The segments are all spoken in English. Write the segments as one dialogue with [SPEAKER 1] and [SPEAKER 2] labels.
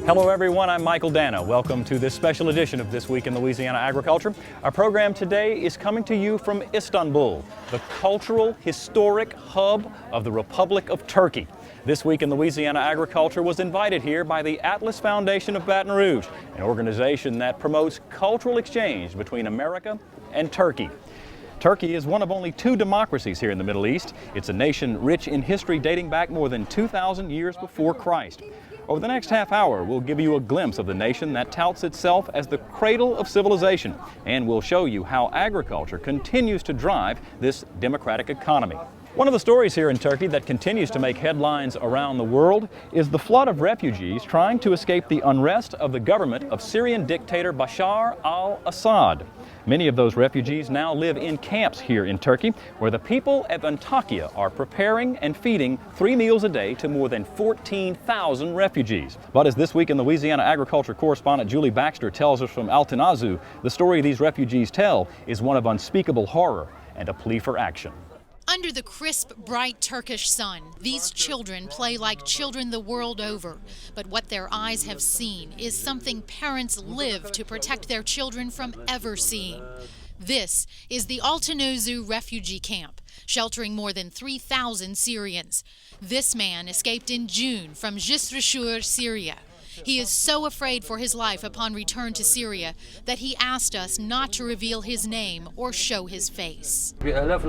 [SPEAKER 1] Hello everyone, I'm Michael Dana. Welcome to this special edition of This Week in Louisiana Agriculture. Our program today is coming to you from Istanbul, the cultural, historic hub of the Republic of Turkey. This Week in Louisiana Agriculture was invited here by the Atlas Foundation of Baton Rouge, an organization that promotes cultural exchange between America and Turkey. Turkey is one of only two democracies here in the Middle East. It's a nation rich in history dating back more than 2,000 years before Christ. Over the next half hour, we'll give you a glimpse of the nation that touts itself as the cradle of civilization, and we'll show you how agriculture continues to drive this democratic economy. One of the stories here in Turkey that continues to make headlines around the world is the flood of refugees trying to escape the unrest of the government of Syrian dictator Bashar al-Assad. Many of those refugees now live in camps here in Turkey, where the people of Antakya are preparing and feeding 3 meals a day to more than 14,000 refugees. But as This Week in Louisiana Agriculture correspondent Julie Baxter tells us from Altanazu, the story these refugees tell is one of unspeakable horror and a plea for action.
[SPEAKER 2] Under the crisp, bright Turkish sun, these children play like children the world over. But what their eyes have seen is something parents live to protect their children from ever seeing. This is the Altanazu refugee camp, sheltering more than 3,000 Syrians. This man escaped in June from Jisr, Syria. He is so afraid for his life upon return to Syria that he asked us not to reveal his name or show his face.
[SPEAKER 3] Thousands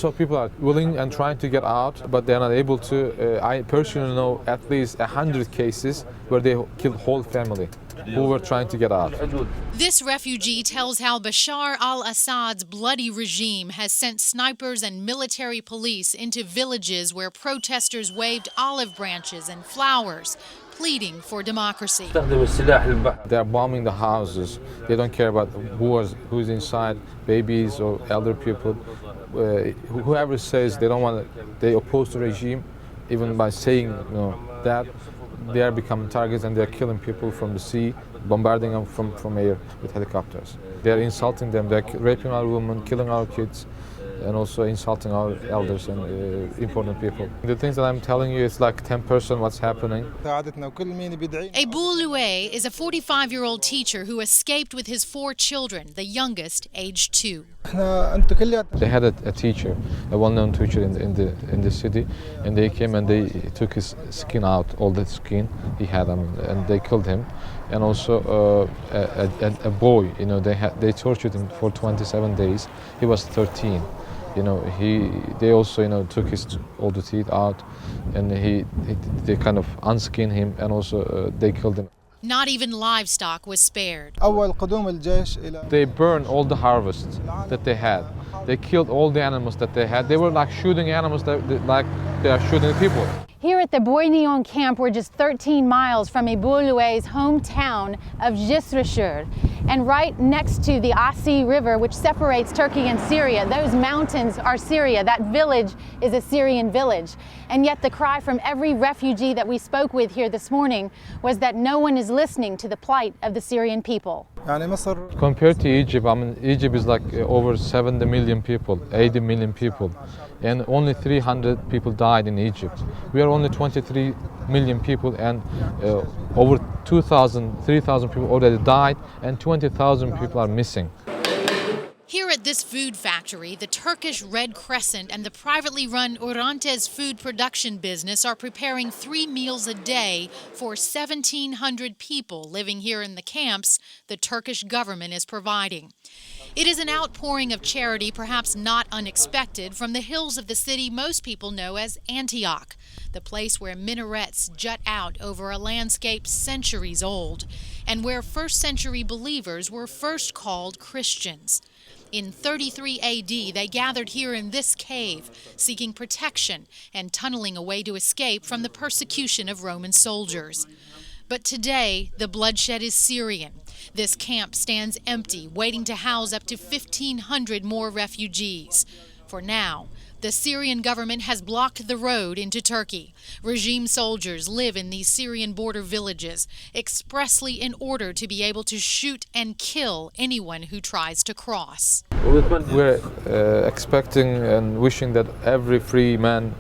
[SPEAKER 3] of people are willing and trying to get out, but they're not able to. I personally know at least 100 cases where they killed whole family who were trying to get out.
[SPEAKER 2] This refugee tells how Bashar al-Assad's bloody regime has sent snipers and military police into villages where protesters waved olive branches and flowers, pleading for democracy.
[SPEAKER 3] They're bombing the houses. They don't care about who's inside, babies or elder people. Whoever says they oppose the regime, even by saying that, they are becoming targets and they're killing people from the sea, bombarding them from air with helicopters. They're insulting them, they're raping our women, killing our kids, and also insulting our elders and important people. The things that I'm telling you is like 10% what's happening.
[SPEAKER 2] Abu Luay is a 45-year-old teacher who escaped with his 4 children, the youngest aged 2.
[SPEAKER 3] They had a teacher, a well-known teacher in the city, and they came and they took his skin out, all the skin he had, and they killed him. And also a boy, they tortured him for 27 days. He was 13. They also took all the teeth out, and they kind of unskinned him, and also they killed him.
[SPEAKER 2] Not even livestock was spared.
[SPEAKER 3] They burned all the harvests that they had. They killed all the animals that they had. They were like shooting animals like they are shooting people.
[SPEAKER 4] Here at the Boyneon camp, we're just 13 miles from Abu Luay's hometown of Jisr. And right next to the Asi River, which separates Turkey and Syria, those mountains are Syria. That village is a Syrian village. And yet the cry from every refugee that we spoke with here this morning was that no one is listening to the plight of the Syrian people.
[SPEAKER 3] Compared to Egypt, Egypt is like over 70 million people, 80 million people, and only 300 people died in Egypt. We are only 23 million people, and over 3,000 people already died, and 20,000 people are missing.
[SPEAKER 2] Here at this food factory, the Turkish Red Crescent and the privately run Orantes food production business are preparing 3 meals a day for 1,700 people living here in the camps the Turkish government is providing. It is an outpouring of charity, perhaps not unexpected, from the hills of the city most people know as Antioch, the place where minarets jut out over a landscape centuries old, and where first-century believers were first called Christians. In 33 AD, they gathered here in this cave, seeking protection and tunneling a way to escape from the persecution of Roman soldiers. But today, the bloodshed is Syrian. This camp stands empty, waiting to house up to 1,500 more refugees. For now, the Syrian government has blocked the road into Turkey. Regime soldiers live in these Syrian border villages, expressly in order to be able to shoot and kill anyone who tries to cross.
[SPEAKER 3] We're expecting and wishing that every free man,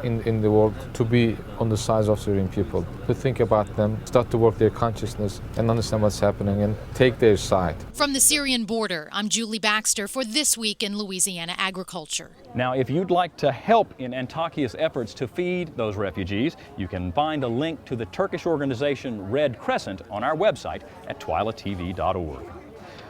[SPEAKER 3] in the world, to be on the side of Syrian people, to think about them, start to work their consciousness and understand what's happening and take their side.
[SPEAKER 2] From the Syrian border, I'm Julie Baxter for This Week in Louisiana Agriculture.
[SPEAKER 1] Now, if you'd like to help in Antakia's efforts to feed those refugees, you can find a link to the Turkish organization Red Crescent on our website at twilatv.org.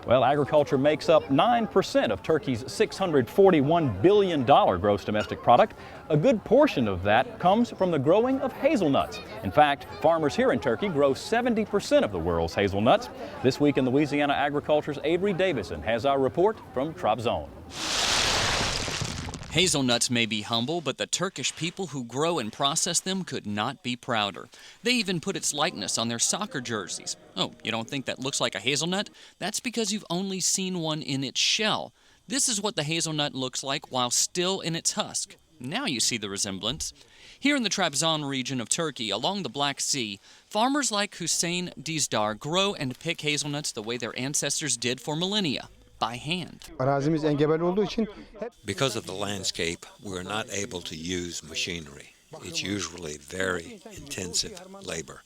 [SPEAKER 1] Well, agriculture makes up 9% of Turkey's $641 billion gross domestic product. A good portion of that comes from the growing of hazelnuts. In fact, farmers here in Turkey grow 70% of the world's hazelnuts. This Week in Louisiana Agriculture's Avery Davidson has our report from Trabzon.
[SPEAKER 5] Hazelnuts may be humble, but the Turkish people who grow and process them could not be prouder. They even put its likeness on their soccer jerseys. Oh, you don't think that looks like a hazelnut? That's because you've only seen one in its shell. This is what the hazelnut looks like while still in its husk. Now you see the resemblance. Here in the Trabzon region of Turkey, along the Black Sea, farmers like Hüseyin Dizdar grow and pick hazelnuts the way their ancestors did for millennia. By hand.
[SPEAKER 6] Because of the landscape, we're not able to use machinery. It's usually very intensive labor.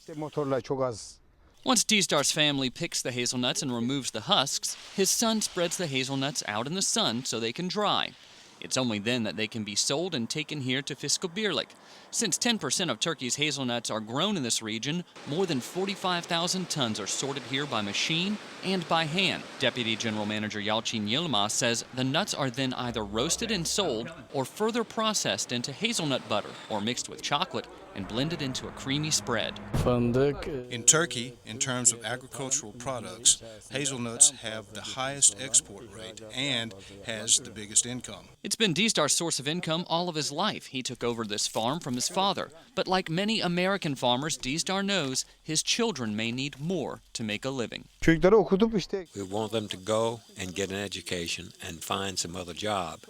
[SPEAKER 5] Once Dizdar's family picks the hazelnuts and removes the husks, his son spreads the hazelnuts out in the sun so they can dry. It's only then that they can be sold and taken here to Fiskobirlik. Since 10% of Turkey's hazelnuts are grown in this region, more than 45,000 tons are sorted here by machine and by hand. Deputy General Manager Yalçın Yılmaz says the nuts are then either roasted and sold or further processed into hazelnut butter or mixed with chocolate and blended into a creamy spread.
[SPEAKER 7] In Turkey, in terms of agricultural products, hazelnuts have the highest export rate and has the biggest income.
[SPEAKER 5] It's been Dizdar's source of income all of his life. He took over this farm from his father. But like many American farmers, Dizdar knows his children may need more to make a living.
[SPEAKER 6] We want them to go and get an education and find some other job,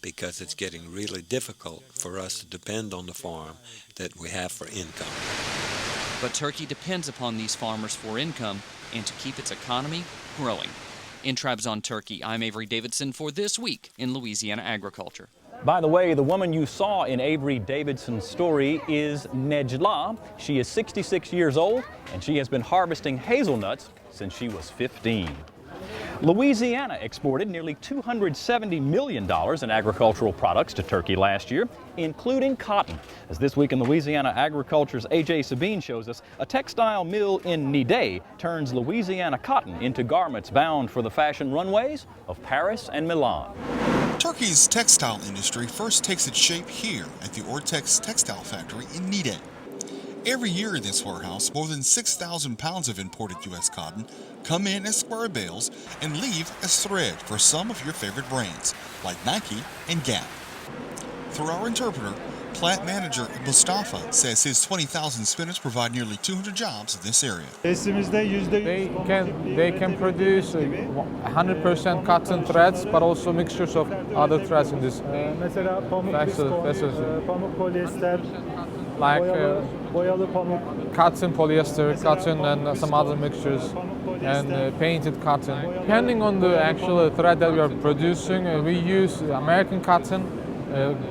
[SPEAKER 6] because it's getting really difficult for us to depend on the farm that we have for income.
[SPEAKER 5] But Turkey depends upon these farmers for income and to keep its economy growing. In Trabzon, Turkey, I'm Avery Davidson for This Week in Louisiana Agriculture.
[SPEAKER 1] By the way, the woman you saw in Avery Davidson's story is Necla. She is 66 years old, and she has been harvesting hazelnuts since she was 15. Louisiana exported nearly $270 million in agricultural products to Turkey last year, including cotton. As This Week in Louisiana Agriculture's A.J. Sabine shows us, a textile mill in Niday turns Louisiana cotton into garments bound for the fashion runways of Paris and Milan.
[SPEAKER 8] Turkey's textile industry first takes its shape here at the Ortex textile factory in Niday. Every year in this warehouse, more than 6,000 pounds of imported U.S. cotton come in as square bales and leave as thread for some of your favorite brands, like Nike and Gap. Through our interpreter, plant manager Mustafa says his 20,000 spinners provide nearly 200 jobs in this area.
[SPEAKER 3] They can produce 100% cotton threads, but also mixtures of other threads in this like cotton, polyester, cotton, and some other mixtures, and painted cotton. Depending on the actual thread that we are producing, we use American cotton,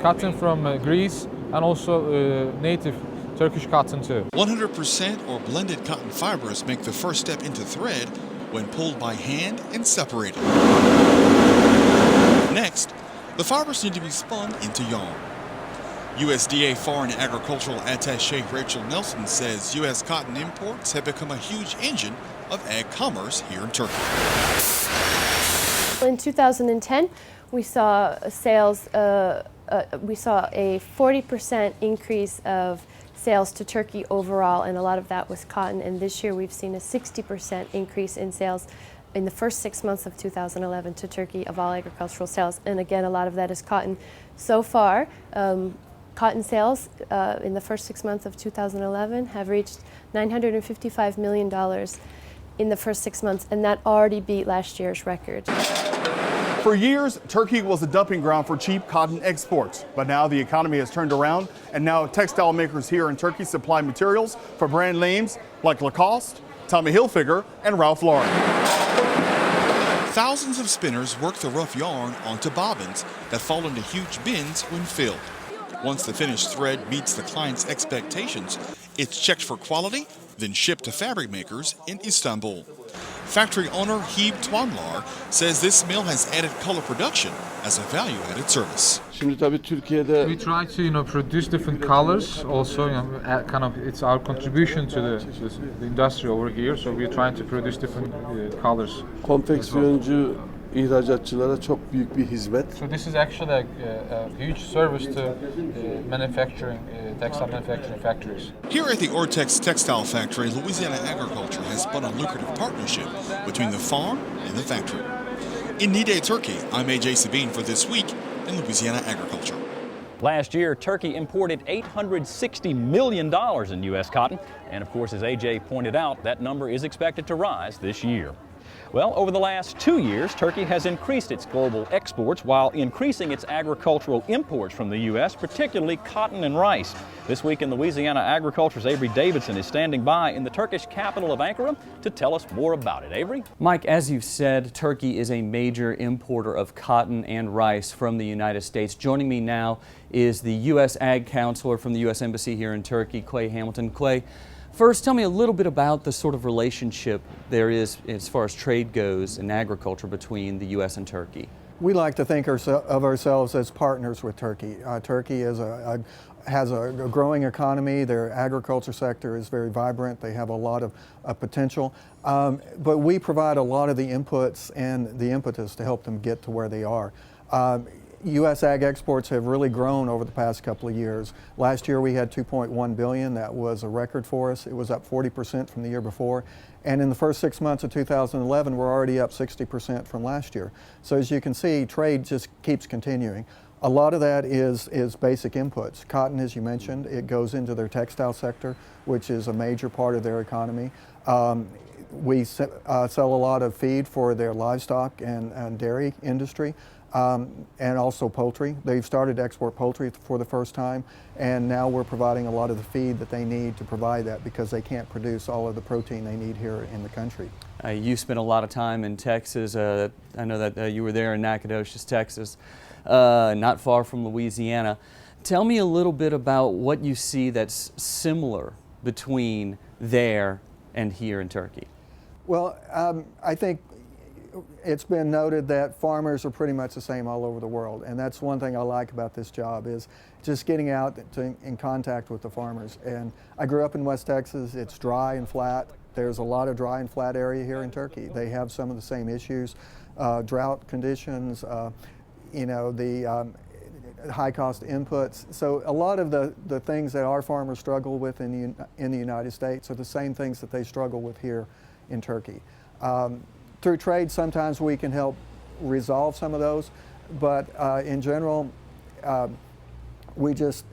[SPEAKER 3] cotton from Greece, and also native Turkish cotton too.
[SPEAKER 8] 100% or blended cotton fibers make the first step into thread when pulled by hand and separated. Next, the fibers need to be spun into yarn. USDA Foreign Agricultural Attaché Rachel Nelson says U.S. cotton imports have become a huge engine of ag commerce here in Turkey.
[SPEAKER 9] In 2010, we saw sales. We saw a 40% increase of sales to Turkey overall, and a lot of that was cotton. And this year, we've seen a 60% increase in sales in the first 6 months of 2011 to Turkey of all agricultural sales. And again, a lot of that is cotton. So far, cotton sales in the first 6 months of 2011 have reached $955 million in the first 6 months, and that already beat last year's record.
[SPEAKER 10] For years, Turkey was a dumping ground for cheap cotton exports, but now the economy has turned around, and now textile makers here in Turkey supply materials for brand names like Lacoste, Tommy Hilfiger, and Ralph Lauren.
[SPEAKER 8] Thousands of spinners work the rough yarn onto bobbins that fall into huge bins when filled. Once the finished thread meets the client's expectations, it's checked for quality, then shipped to fabric makers in Istanbul. Factory owner TWILA says this mill has added color production as a value-added service.
[SPEAKER 3] We try to produce different colors also, kind of it's our contribution to the industry over here, so we're trying to produce different colors.
[SPEAKER 11] Konfeksiyoncu ihracatçılara çok büyük bir hizmet.
[SPEAKER 3] So this is actually a huge service to manufacturing, textile manufacturing factories.
[SPEAKER 8] Here at the Ortex Textile Factory, Louisiana Agriculture has spun a lucrative partnership between the farm and the factory. In Niğde, Turkey, I'm AJ Sabine for This Week in Louisiana Agriculture.
[SPEAKER 1] Last year, Turkey imported $860 million in U.S. cotton, and of course, as AJ pointed out, that number is expected to rise this year. Well, over the last 2 years, Turkey has increased its global exports while increasing its agricultural imports from the U.S., particularly cotton and rice. This week in Louisiana Agriculture's Avery Davidson is standing by in the Turkish capital of Ankara to tell us more about it. Avery?
[SPEAKER 5] Mike, as you've said, Turkey is a major importer of cotton and rice from the United States. Joining me now is the U.S. Ag Counselor from the U.S. Embassy here in Turkey, Clay Hamilton. Clay, first, tell me a little bit about the sort of relationship there is as far as trade goes in agriculture between the U.S. and Turkey.
[SPEAKER 12] We like to think of ourselves as partners with Turkey. Turkey is has a growing economy. Their agriculture sector is very vibrant. They have a lot of potential. But we provide a lot of the inputs and the impetus to help them get to where they are. U.S. ag exports have really grown over the past couple of years. Last year we had $2.1 billion. That was a record for us. It was up 40% from the year before. And in the first 6 months of 2011, we're already up 60% from last year. So as you can see, trade just keeps continuing. A lot of that is basic inputs. Cotton, as you mentioned, it goes into their textile sector, which is a major part of their economy. We sell a lot of feed for their livestock and dairy industry. And also poultry. They've started to export poultry for the first time, and now we're providing a lot of the feed that they need to provide that because they can't produce all of the protein they need here in the country.
[SPEAKER 5] You spent a lot of time in Texas. I know that you were there in Nacogdoches, Texas, not far from Louisiana. Tell me a little bit about what you see that's similar between there and here in Turkey.
[SPEAKER 12] Well, I think it's been noted that farmers are pretty much the same all over the world, and that's one thing I like about this job is just getting out in contact with the farmers. And I grew up in West Texas. It's dry and flat. There's a lot of dry and flat area here in Turkey. They have some of the same issues, drought conditions, the high cost inputs. So a lot of the things that our farmers struggle with in the United States are the same things that they struggle with here in Turkey. Through trade, sometimes we can help resolve some of those, but in general, we just,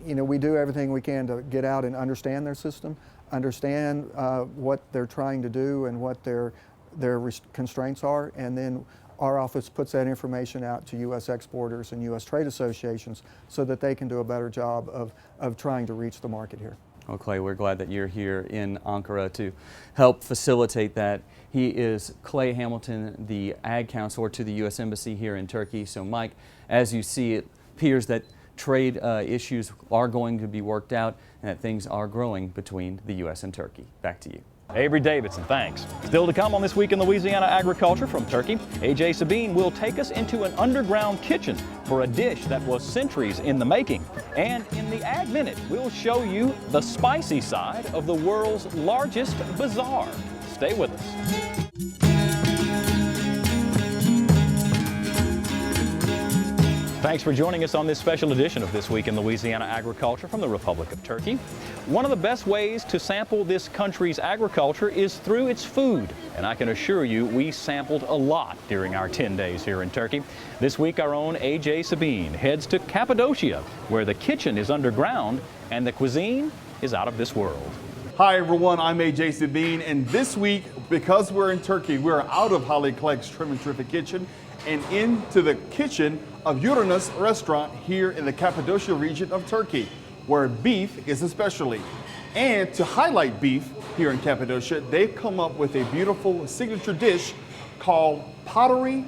[SPEAKER 12] we do everything we can to get out and understand their system, understand what they're trying to do and what their constraints are, and then our office puts that information out to U.S. exporters and U.S. trade associations so that they can do a better job of trying to reach the market here.
[SPEAKER 5] Well, Clay, we're glad that you're here in Ankara to help facilitate that. He is Clay Hamilton, the Ag Counselor to the U.S. Embassy here in Turkey. So, Mike, as you see, it appears that trade issues are going to be worked out and that things are growing between the U.S. and Turkey. Back to you.
[SPEAKER 1] Avery Davidson, thanks. Still to come on This Week in Louisiana Agriculture from Turkey, AJ Sabine will take us into an underground kitchen for a dish that was centuries in the making. And in the Ag Minute, we'll show you the spicy side of the world's largest bazaar. Stay with us. Thanks for joining us on this special edition of This Week in Louisiana Agriculture from the Republic of Turkey. One of the best ways to sample this country's agriculture is through its food. And I can assure you, we sampled a lot during our 10 days here in Turkey. This week, our own AJ Sabine heads to Cappadocia, where the kitchen is underground and the cuisine is out of this world.
[SPEAKER 10] Hi everyone, I'm AJ Sabine, and this week, because we're in Turkey, we're out of Holly Clegg's Trim and Terrific Kitchen and into the kitchen of Uranus restaurant here in the Cappadocia region of Turkey, where beef is a specialty. And to highlight beef here in Cappadocia, they've come up with a beautiful signature dish called pottery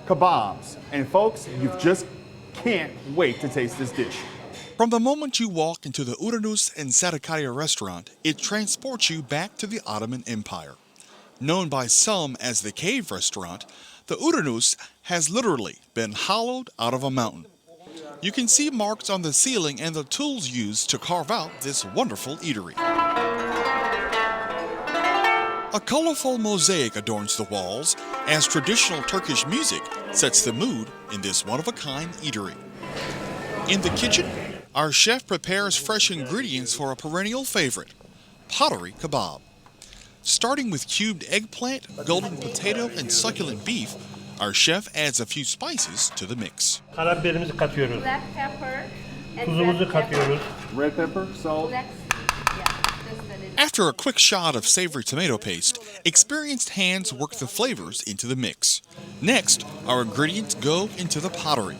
[SPEAKER 10] kebabs. And folks, you just can't wait to taste this dish.
[SPEAKER 8] From the moment you walk into the Uranus and Sarıkaya restaurant, it transports you back to the Ottoman Empire. Known by some as the cave restaurant, the Uranus has literally been hollowed out of a mountain. You can see marks on the ceiling and the tools used to carve out this wonderful eatery. A colorful mosaic adorns the walls as traditional Turkish music sets the mood in this one-of-a-kind eatery. In the kitchen, our chef prepares fresh ingredients for a perennial favorite, pottery kebab. Starting with cubed eggplant, golden potato, and succulent beef, our chef adds a few spices to the mix.
[SPEAKER 13] Karabiberimizi katıyoruz.
[SPEAKER 9] Black pepper and
[SPEAKER 13] Tuzumuzu katıyoruz.
[SPEAKER 10] Red pepper, salt.
[SPEAKER 8] After a quick shot of savory tomato paste, experienced hands work the flavors into the mix. Next, our ingredients go into the pottery.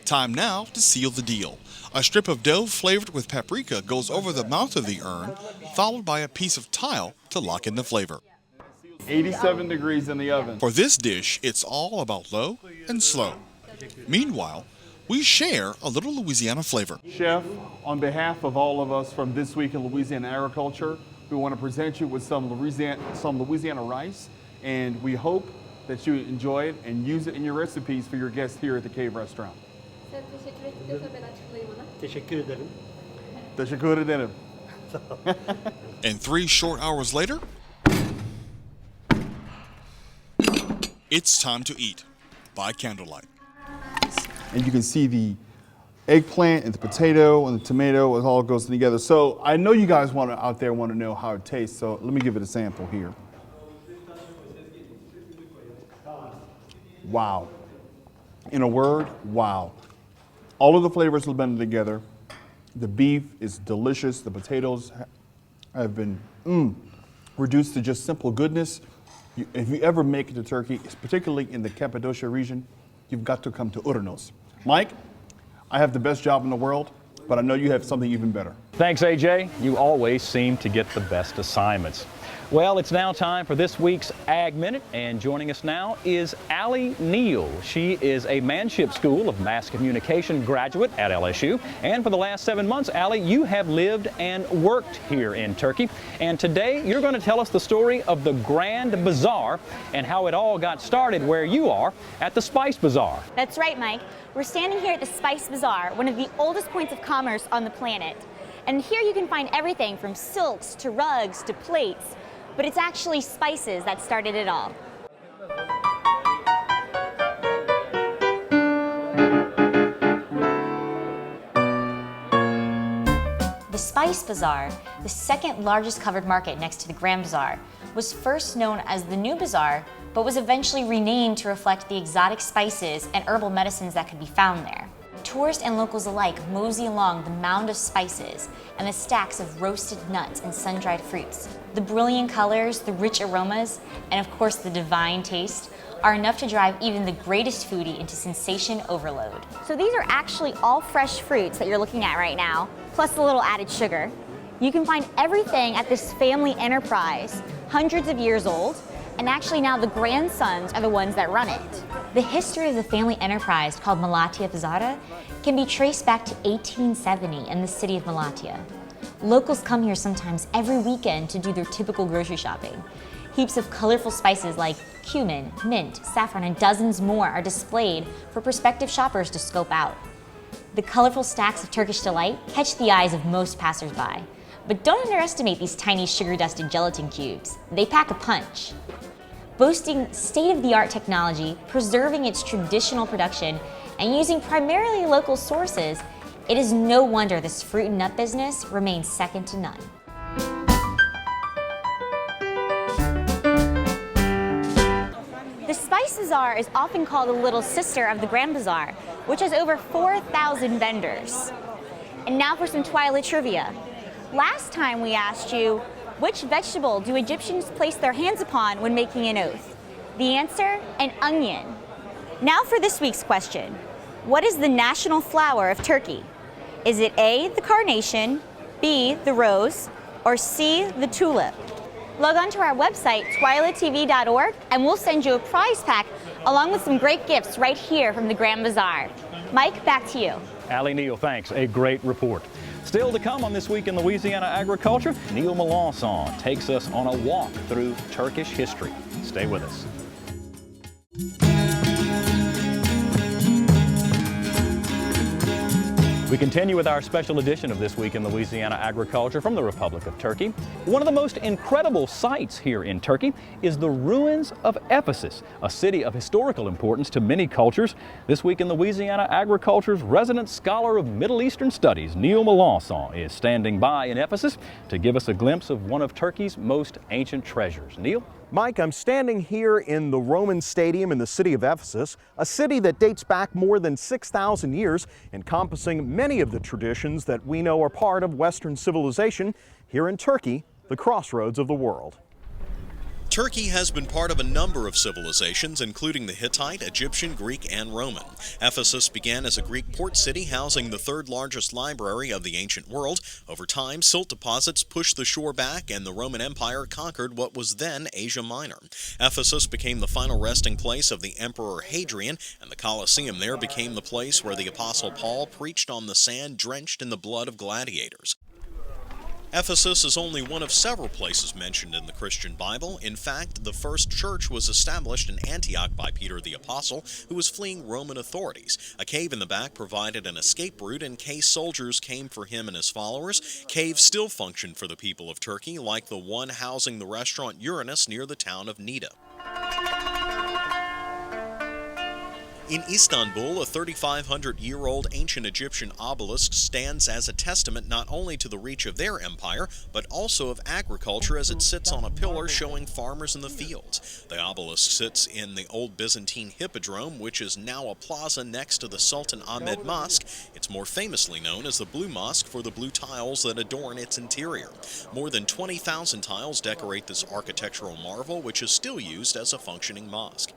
[SPEAKER 8] Time now to seal the deal. A strip of dough flavored with paprika goes over the mouth of the urn, followed by a piece of tile to lock in the flavor.
[SPEAKER 10] 87 degrees in the oven.
[SPEAKER 8] For this dish, it's all about low and slow. Meanwhile, we share a little Louisiana flavor.
[SPEAKER 10] Chef, on behalf of all of us from This Week in Louisiana Agriculture, we want to present you with some Louisiana rice, and we hope that you enjoy it and use it in your recipes for your guests here at the Cave Restaurant.
[SPEAKER 13] Teşekkür ederim.
[SPEAKER 10] Teşekkür ederim.
[SPEAKER 8] And 3 short hours later, it's time to eat by candlelight.
[SPEAKER 10] And you can see the eggplant and the potato and the tomato, it all goes together. So I know you guys out there want to know how it tastes, so let me give it a sample here. Wow. In a word, wow. All of the flavors are blended together. The beef is delicious. The potatoes have been reduced to just simple goodness. If you ever make it to Turkey, particularly in the Cappadocia region, you've got to come to Uranus. Mike, I have the best job in the world, but I know you have something even better.
[SPEAKER 1] Thanks, AJ. You always seem to get the best assignments. Well, it's now time for this week's Ag Minute, and joining us now is Allie Neal. She is a Manship School of Mass Communication graduate at LSU, and for the last 7 months, Allie, you have lived and worked here in Turkey, and today you're going to tell us the story of the Grand Bazaar and how it all got started where you are at the Spice Bazaar.
[SPEAKER 14] That's right, Mike. We're standing here at the Spice Bazaar, one of the oldest points of commerce on the planet. And here you can find everything from silks to rugs to plates. But it's actually spices that started it all. The Spice Bazaar, the second largest covered market next to the Grand Bazaar, was first known as the New Bazaar, but was eventually renamed to reflect the exotic spices and herbal medicines that could be found there. Tourists and locals alike mosey along the mound of spices and the stacks of roasted nuts and sun-dried fruits. The brilliant colors, the rich aromas, and of course the divine taste are enough to drive even the greatest foodie into sensation overload. So these are actually all fresh fruits that you're looking at right now, plus a little added sugar. You can find everything at this family enterprise, hundreds of years old, and actually now the grandsons are the ones that run it. The history of the family enterprise called Malatya Pazara can be traced back to 1870 in the city of Malatya. Locals come here sometimes every weekend to do their typical grocery shopping. Heaps of colorful spices like cumin, mint, saffron, and dozens more are displayed for prospective shoppers to scope out. The colorful stacks of Turkish delight catch the eyes of most passersby. But don't underestimate these tiny sugar-dusted gelatin cubes. They pack a punch. Boasting state-of-the-art technology, preserving its traditional production, and using primarily local sources, it is no wonder this fruit and nut business remains second to none. The Spice Bazaar is often called a little sister of the Grand Bazaar, which has over 4,000 vendors. And now for some TWILA trivia. Last time we asked you, which vegetable do Egyptians place their hands upon when making an oath? The answer, an onion. Now for this week's question. What is the national flower of Turkey? Is it A, the carnation, B, the rose, or C, the tulip? Log on to our website, twilatv.org, and we'll send you a prize pack along with some great gifts right here from the Grand Bazaar. Mike, back to you.
[SPEAKER 1] Allie Neal, thanks. A great report. Still to come on This Week in Louisiana Agriculture, Neil Melanson takes us on a walk through Turkish history. Stay with us. We continue with our special edition of This Week in Louisiana Agriculture from the Republic of Turkey. One of the most incredible sights here in Turkey is the ruins of Ephesus, a city of historical importance to many cultures. This Week in Louisiana Agriculture's resident scholar of Middle Eastern Studies, Neil Melanson, is standing by in Ephesus to give us a glimpse of one of Turkey's most ancient treasures. Neil?
[SPEAKER 15] Mike, I'm standing here in the Roman Stadium in the city of Ephesus, a city that dates back more than 6,000 years, encompassing many of the traditions that we know are part of Western civilization here in Turkey, the crossroads of the world.
[SPEAKER 16] Turkey has been part of a number of civilizations, including the Hittite, Egyptian, Greek, and Roman. Ephesus began as a Greek port city housing the third largest library of the ancient world. Over time, silt deposits pushed the shore back, and the Roman Empire conquered what was then Asia Minor. Ephesus became the final resting place of the Emperor Hadrian, and the Colosseum there became the place where the Apostle Paul preached on the sand drenched in the blood of gladiators. Ephesus is only one of several places mentioned in the Christian Bible. In fact, the first church was established in Antioch by Peter the Apostle, who was fleeing Roman authorities. A cave in the back provided an escape route in case soldiers came for him and his followers. Caves still function for the people of Turkey, like the one housing the restaurant Uranus near the town of Nida. In Istanbul, a 3,500-year-old ancient Egyptian obelisk stands as a testament not only to the reach of their empire, but also of agriculture as it sits on a pillar showing farmers in the fields. The obelisk sits in the old Byzantine Hippodrome, which is now a plaza next to the Sultan Ahmed Mosque. It's more famously known as the Blue Mosque for the blue tiles that adorn its interior. More than 20,000 tiles decorate this architectural marvel, which is still used as a functioning mosque.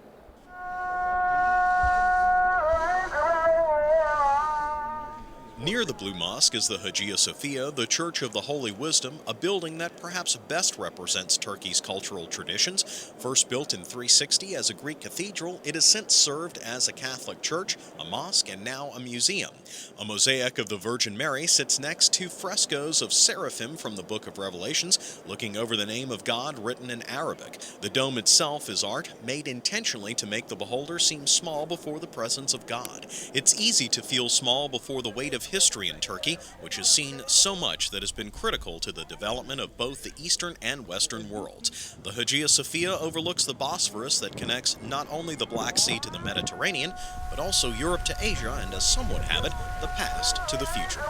[SPEAKER 16] Near the Blue Mosque is the Hagia Sophia, the Church of the Holy Wisdom, a building that perhaps best represents Turkey's cultural traditions. First built in 360 as a Greek cathedral, it has since served as a Catholic church, a mosque, and now a museum. A mosaic of the Virgin Mary sits next to frescoes of seraphim from the Book of Revelations, looking over the name of God written in Arabic. The dome itself is art made intentionally to make the beholder seem small before the presence of God. It's easy to feel small before the weight of history in Turkey, which has seen so much that has been critical to the development of both the Eastern and Western worlds. The Hagia Sophia overlooks the Bosphorus that connects not only the Black Sea to the Mediterranean, but also Europe to Asia and, as some would have it, the past to the future.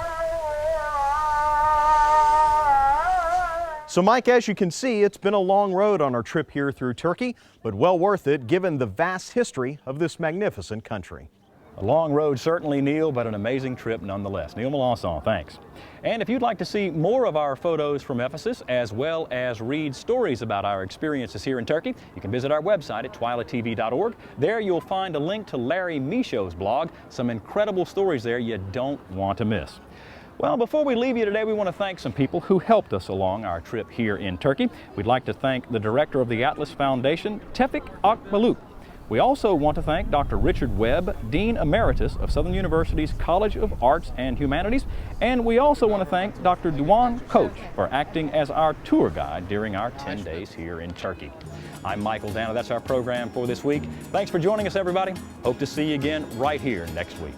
[SPEAKER 15] So Mike, as you can see, it's been a long road on our trip here through Turkey, but well worth it given the vast history of this magnificent country.
[SPEAKER 1] A long road certainly, Neil, but an amazing trip nonetheless. Neil Melanson, thanks. And if you'd like to see more of our photos from Ephesus, as well as read stories about our experiences here in Turkey, you can visit our website at twilatv.org. There you'll find a link to Larry Michaud's blog, some incredible stories there you don't want to miss. Well, before we leave you today, we want to thank some people who helped us along our trip here in Turkey. We'd like to thank the director of the Atlas Foundation, Tevfik Akbaluk. We also want to thank Dr. Richard Webb, Dean Emeritus of Southern University's College of Arts and Humanities. And we also want to thank Dr. Duan Koch for acting as our tour guide during our 10 days here in Turkey. I'm Michael Dana. That's our program for this week. Thanks for joining us, everybody. Hope to see you again right here next week.